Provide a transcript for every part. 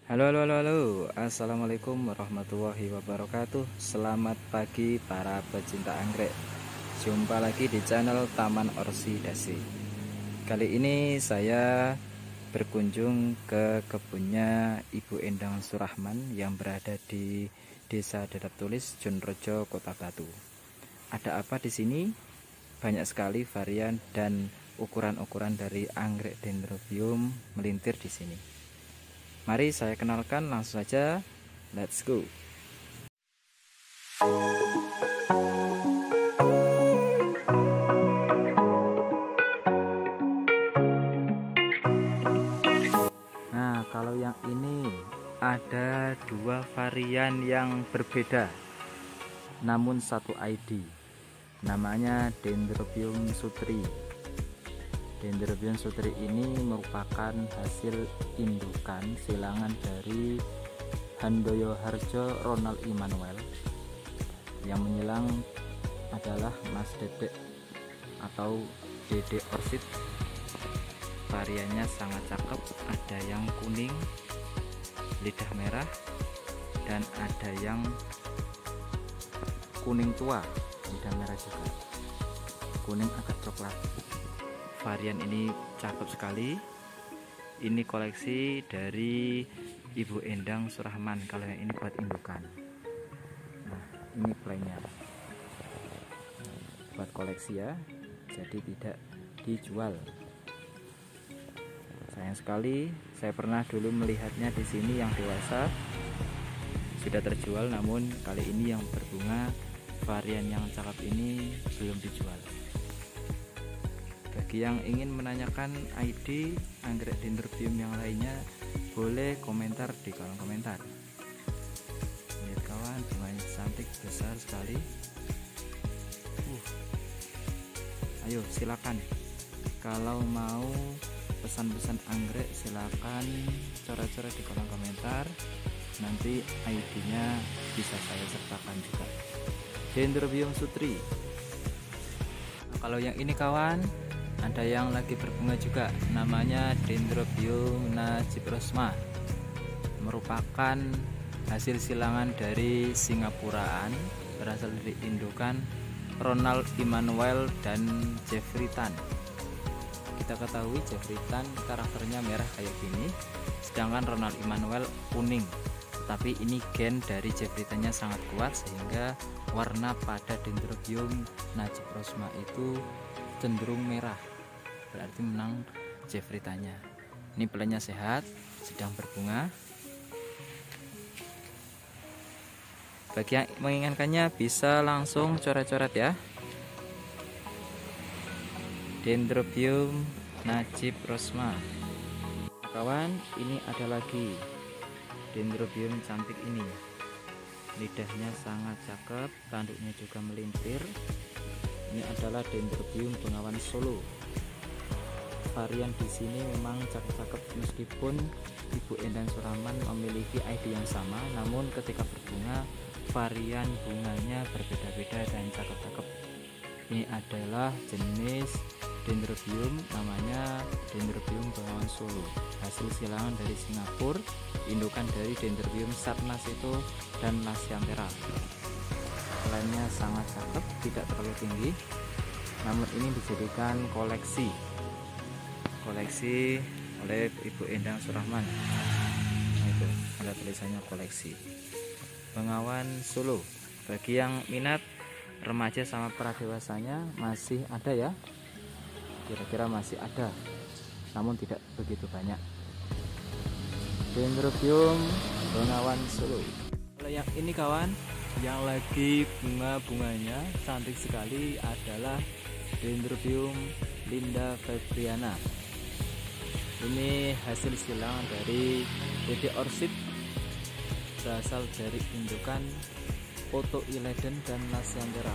Halo. Assalamualaikum warahmatullahi wabarakatuh. Selamat pagi para pecinta anggrek. Jumpa lagi di channel Taman Orsidase. Kali ini saya berkunjung ke kebunnya Ibu Endang Surahman yang berada di Desa Dadap Tulis, Jonrojo, Kota Batu. Ada apa di sini? Banyak sekali varian dan ukuran-ukuran dari anggrek dendrobium melintir di sini. Mari saya kenalkan, langsung saja, let's go. Nah, kalau yang ini ada dua varian yang berbeda, namun satu ID. Namanya Dendrobium sutri. Dendrobium sutri ini merupakan hasil indukan silangan dari Handoyo Harjo Ronald Immanuel. Yang menyilang adalah Mas Dedek atau Dede Orsid. Variannya sangat cakep, ada yang kuning, lidah merah, dan ada yang kuning tua, lidah merah juga, kuning agak coklat. Varian ini cakep sekali. Ini koleksi dari Ibu Endang Surahman. Kalau yang ini buat indukan. Nah, ini playnya buat koleksi ya, jadi tidak dijual. Sayang sekali, saya pernah dulu melihatnya di sini yang dewasa sudah terjual, namun kali ini yang berbunga varian yang cakep ini belum dijual. Bagi yang ingin menanyakan ID anggrek dendrobium yang lainnya, boleh komentar di kolom komentar. Lihat kawan, bunganya cantik, besar sekali. Ayo silakan, kalau mau pesan-pesan anggrek silakan coret-coret di kolom komentar. Nanti ID-nya bisa saya sertakan juga. Dendrobium sutri. Nah, kalau yang ini kawan, ada yang lagi berbunga juga, namanya Dendrobium Najib Rosma. Merupakan hasil silangan dari Singapuraan, berasal dari indukan Ronald Immanuel dan Jeffrey Tan. Kita ketahui Jeffrey Tan karakternya merah kayak gini, sedangkan Ronald Immanuel kuning. Tapi ini gen dari Jeffrey Tan-nya sangat kuat, sehingga warna pada Dendrobium Najib Rosma itu cenderung merah, berarti menang Jeffrey Tan-nya. Ini pelenya sehat, sedang berbunga. Bagi yang menginginkannya bisa langsung coret-coret ya. Dendrobium Najib Rosma. Kawan, ini ada lagi Dendrobium cantik ini. Lidahnya sangat cakep, tanduknya juga melintir. Ini adalah Dendrobium Bengawan Solo. Varian di sini memang cakep-cakep, meskipun Ibu Endang Surahman memiliki ID yang sama, namun ketika berbunga varian bunganya berbeda-beda dan cakep-cakep. Ini adalah jenis Dendrobium, namanya Dendrobium Bengawan Solo, hasil silangan dari Singapura, indukan dari Dendrobium Satnas itu dan Lasianthera. Lainnya sangat cakep, tidak terlalu tinggi, namun ini dijadikan koleksi oleh Ibu Endang Surahman. Nah, itu ada tulisannya koleksi Bengawan Solo. Bagi yang minat, remaja sama pradewasanya masih ada ya, kira-kira masih ada, namun tidak begitu banyak. Dendrobium Bengawan Solo. Kalau yang ini kawan, yang lagi bunga-bunganya cantik sekali adalah Dendrobium Linda Febriana. Ini hasil silangan dari Dede Orsid, berasal dari indukan Otto Ileden dan Lasianthera.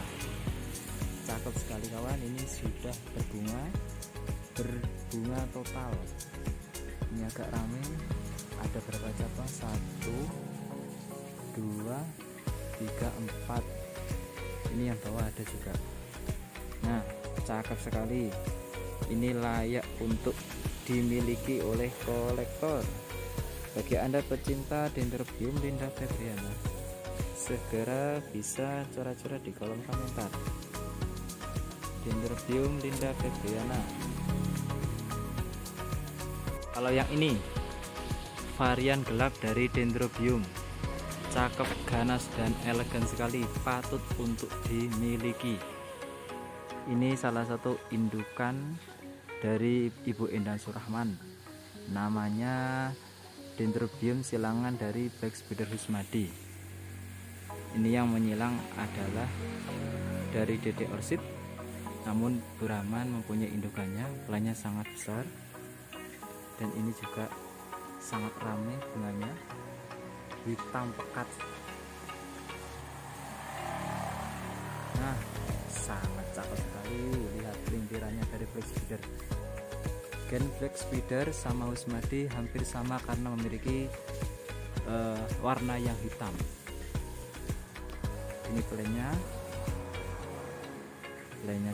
Cakep sekali kawan, ini sudah berbunga total. Ini agak rame, ada berapa cabang? 1, 2, 3, 4. Ini yang bawah ada juga. Nah, cakep sekali. Ini layak untuk dimiliki oleh kolektor. Bagi Anda pecinta Dendrobium Linda Febriana, segera bisa coret-coret di kolom komentar. Dendrobium Linda Febriana. Kalau yang ini varian gelap dari Dendrobium, cakep, ganas, dan elegan sekali, patut untuk dimiliki. Ini salah satu indukan dari Ibu Endang Surahman, namanya Dendrobium silangan dari Black Spider Husmadi. Ini yang menyilang adalah dari Dede Orchid, namun Brahman mempunyai indukannya, belanya sangat besar, dan ini juga sangat ramai bunganya, hitam pekat. Nah, sangat cakep sekali, lihat limpirannya dari Black Spider. Gen Black Spider sama Husmadi hampir sama karena memiliki warna yang hitam. Ini playnya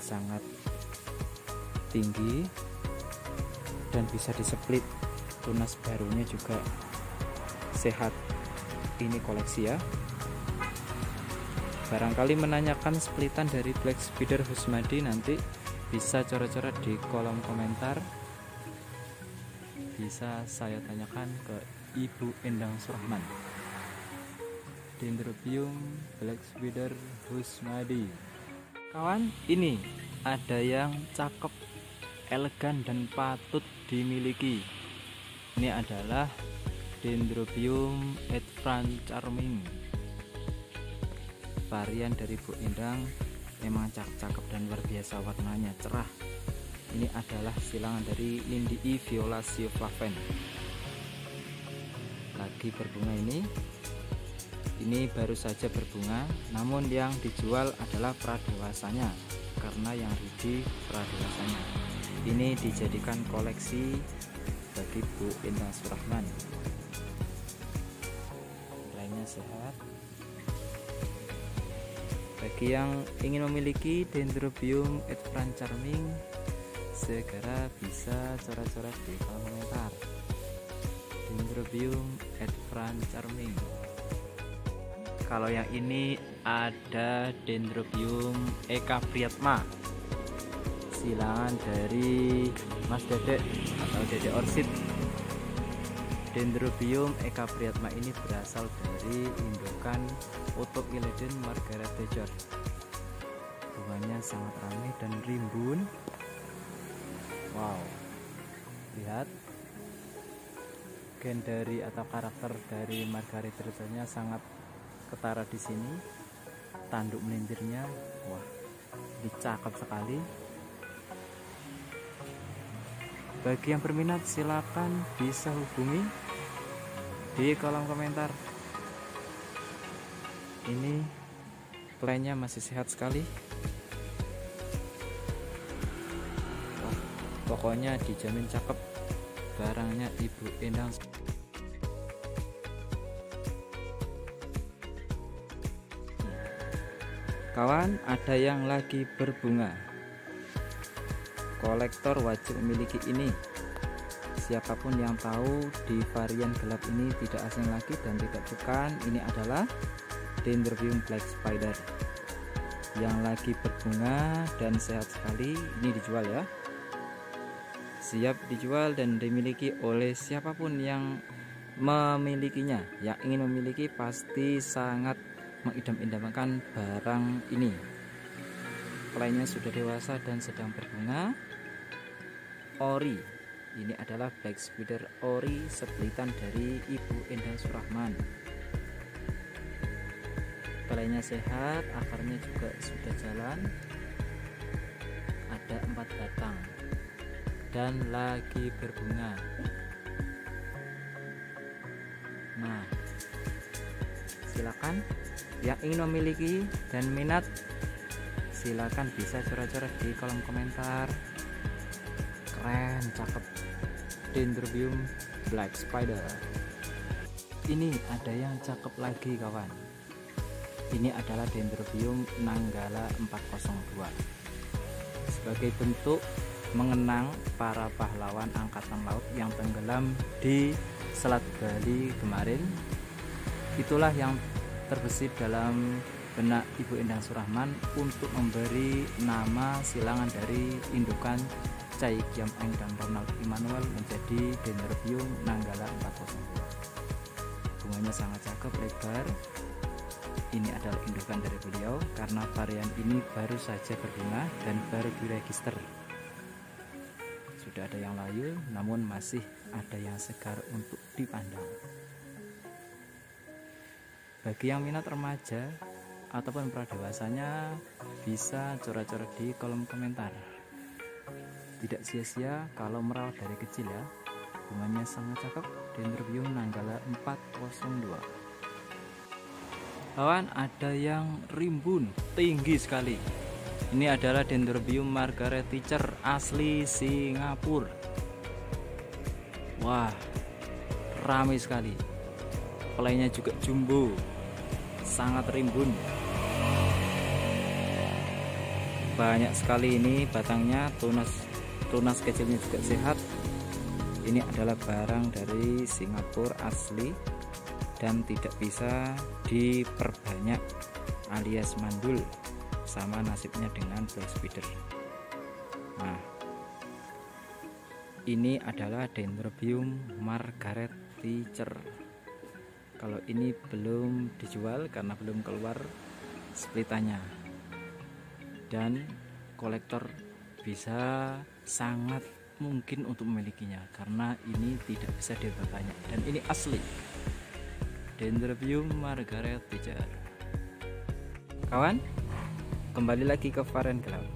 sangat tinggi dan bisa diseplit. Tunas barunya juga sehat. Ini koleksi ya. Barangkali menanyakan splitan dari Black Spider Husmadi, nanti bisa coret-coret di kolom komentar. Bisa saya tanyakan ke Ibu Endang Surahman. Dendrobium Black Spider Husmadi. Kawan, ini ada yang cakep, elegan, dan patut dimiliki. Ini adalah Dendrobium Edfran Charming. Varian dari Bu Endang memang cakep dan luar biasa, warnanya cerah. Ini adalah silangan dari Lindii Violatio Flaven. Lagi berbunga ini baru saja berbunga, namun yang dijual adalah pradewasanya karena yang ready pradewasanya. Ini dijadikan koleksi bagi Bu Endang Surahman. Lainnya sehat. Bagi yang ingin memiliki Dendrobium Edfran Charming, segera bisa coret-coret di kolom komentar. Dendrobium Edfran Charming. Kalau yang ini ada Dendrobium Eka Priyatma, silangan dari Mas Dede atau Dede Orchid. Dendrobium Eka Priyatma ini berasal dari indukan Otto Ileden Margaret Thatcher. Bunganya sangat ramai dan rimbun. Wow, lihat gen dari atau karakter dari Margaret Thatcher-nya sangat ketara di sini. Tanduk melintirnya, wah, dicakap sekali. Bagi yang berminat silakan bisa hubungi di kolom komentar. Ini playnya masih sehat sekali. Pokoknya dijamin cakep barangnya Ibu Endang. Kawan, ada yang lagi berbunga. Kolektor wajib memiliki ini. Siapapun yang tahu di varian gelap ini tidak asing lagi dan tidak bukan, ini adalah Dendrobium Black Spider yang lagi berbunga dan sehat sekali. Ini dijual ya, siap dijual dan dimiliki oleh siapapun yang memilikinya. Yang ingin memiliki pasti sangat mengidam-idamkan barang ini. Playnya sudah dewasa dan sedang berbunga. Ori, ini adalah Black Spider Ori, splitan dari Ibu Endang Surahman. Playnya sehat, akarnya juga sudah jalan, ada 4 batang dan lagi berbunga. Nah, silakan yang ingin memiliki dan minat, silakan bisa coret-coret di kolom komentar. Keren, cakep, Dendrobium Black Spider. Ini ada yang cakep lagi kawan. Ini adalah Dendrobium Nanggala 402. Sebagai bentuk mengenang para pahlawan angkatan laut yang tenggelam di Selat Bali kemarin, itulah yang terbesit dalam benak Ibu Endang Surahman untuk memberi nama silangan dari indukan Cai Kiam Eng dan Ronald Immanuel menjadi Dendrobium Nanggala 402. Bunganya sangat cakep, lebar. Ini adalah indukan dari beliau karena varian ini baru saja berbunga dan baru diregister. Sudah ada yang layu, namun masih ada yang segar untuk dipandang. Bagi yang minat remaja ataupun pradewasanya, bisa coret-coret di kolom komentar. Tidak sia-sia kalau merawat dari kecil ya. Bunganya sangat cakep, Dendrobium Nanggala 402. Kawan, ada yang rimbun tinggi sekali. Ini adalah Dendrobium Margaret Thatcher asli Singapura. Wah, ramai sekali. Pelainya juga jumbo, sangat rimbun. Banyak sekali ini batangnya, tunas kecilnya juga sehat. Ini adalah barang dari Singapura asli dan tidak bisa diperbanyak alias mandul, sama nasibnya dengan black spider. Nah, ini adalah Dendrobium Margaret Thatcher. Kalau ini belum dijual karena belum keluar splitannya, dan kolektor bisa sangat mungkin untuk memilikinya karena ini tidak bisa diperbanyak dan ini asli Dendrobium Margaret Thatcher. Kawan, kembali lagi ke varian gelap.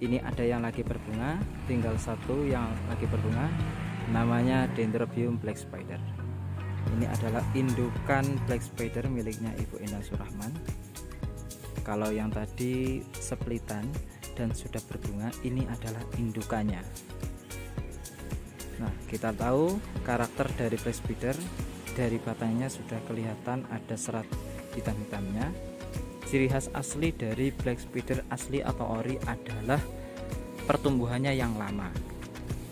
Ini ada yang lagi berbunga, tinggal satu yang lagi berbunga, namanya Dendrobium Black Spider. Ini adalah indukan Black Spider miliknya Ibu Endang Surahman. Kalau yang tadi splitan dan sudah berbunga, ini adalah indukannya. Nah, kita tahu karakter dari Black Spider, dari batangnya sudah kelihatan ada serat hitam-hitamnya. Ciri khas asli dari Black Spider asli atau ori adalah pertumbuhannya yang lama.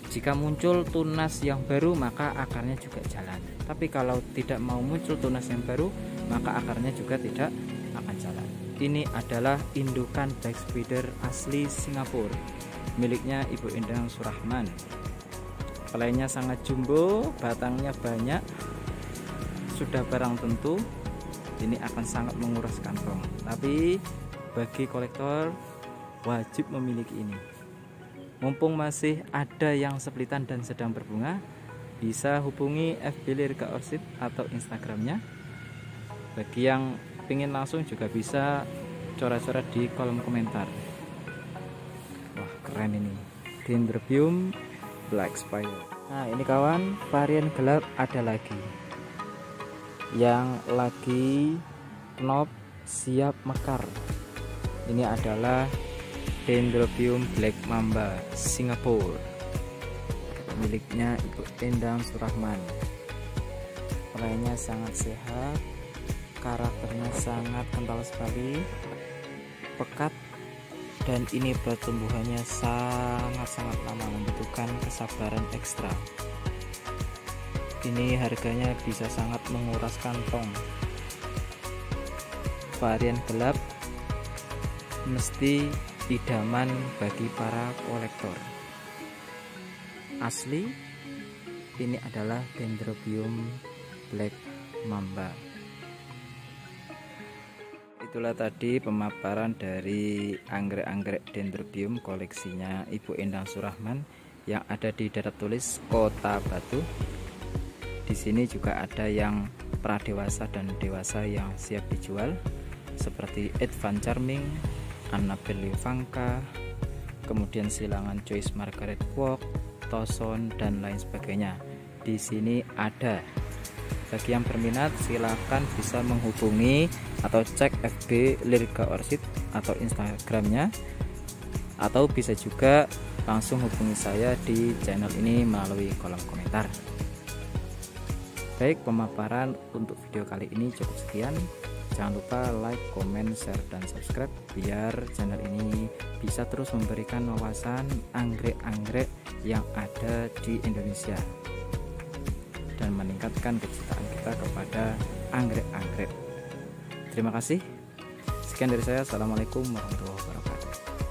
Jika muncul tunas yang baru, maka akarnya juga jalan. Tapi kalau tidak mau muncul tunas yang baru, maka akarnya juga tidak akan jalan. Ini adalah indukan Black Spider asli Singapura miliknya Ibu Endang Surahman. Pelainya sangat jumbo, batangnya banyak, sudah barang tentu ini akan sangat menguras kantong. Tapi bagi kolektor wajib memiliki ini. Mumpung masih ada yang splitan dan sedang berbunga, bisa hubungi FB Lirga Orchid atau Instagramnya. Bagi yang ingin langsung juga bisa coret-coret di kolom komentar. Wah, keren ini Dendrobium Black Spider. Nah, ini kawan, varian gelap ada lagi yang lagi knop siap mekar. Ini adalah Dendrobium Black Mamba Singapura miliknya Ibu Endang Surahman. Pelainya sangat sehat, karakternya sangat kental sekali, pekat, dan ini pertumbuhannya sangat-sangat lama, membutuhkan kesabaran ekstra. Ini harganya bisa sangat menguras kantong. Varian gelap mesti idaman bagi para kolektor. Asli, ini adalah Dendrobium Black Mamba. Itulah tadi pemaparan dari anggrek-anggrek Dendrobium koleksinya Ibu Endang Surahman yang ada di daerah tulis Kota Batu. Di sini juga ada yang pradewasa dan dewasa yang siap dijual, seperti Advance Charming, Annabelle Vanka, kemudian silangan Joyce Margaret Kwok, Toson, dan lain sebagainya. Di sini ada. Bagi yang berminat silahkan bisa menghubungi atau cek FB Lirga Orchid atau Instagramnya, atau bisa juga langsung hubungi saya di channel ini melalui kolom komentar. Baik, pemaparan untuk video kali ini cukup sekian. Jangan lupa like, comment, share, dan subscribe biar channel ini bisa terus memberikan wawasan anggrek-anggrek yang ada di Indonesia. dan meningkatkan kecintaan kita kepada anggrek-anggrek. Terima kasih. Sekian dari saya. Assalamualaikum warahmatullahi wabarakatuh.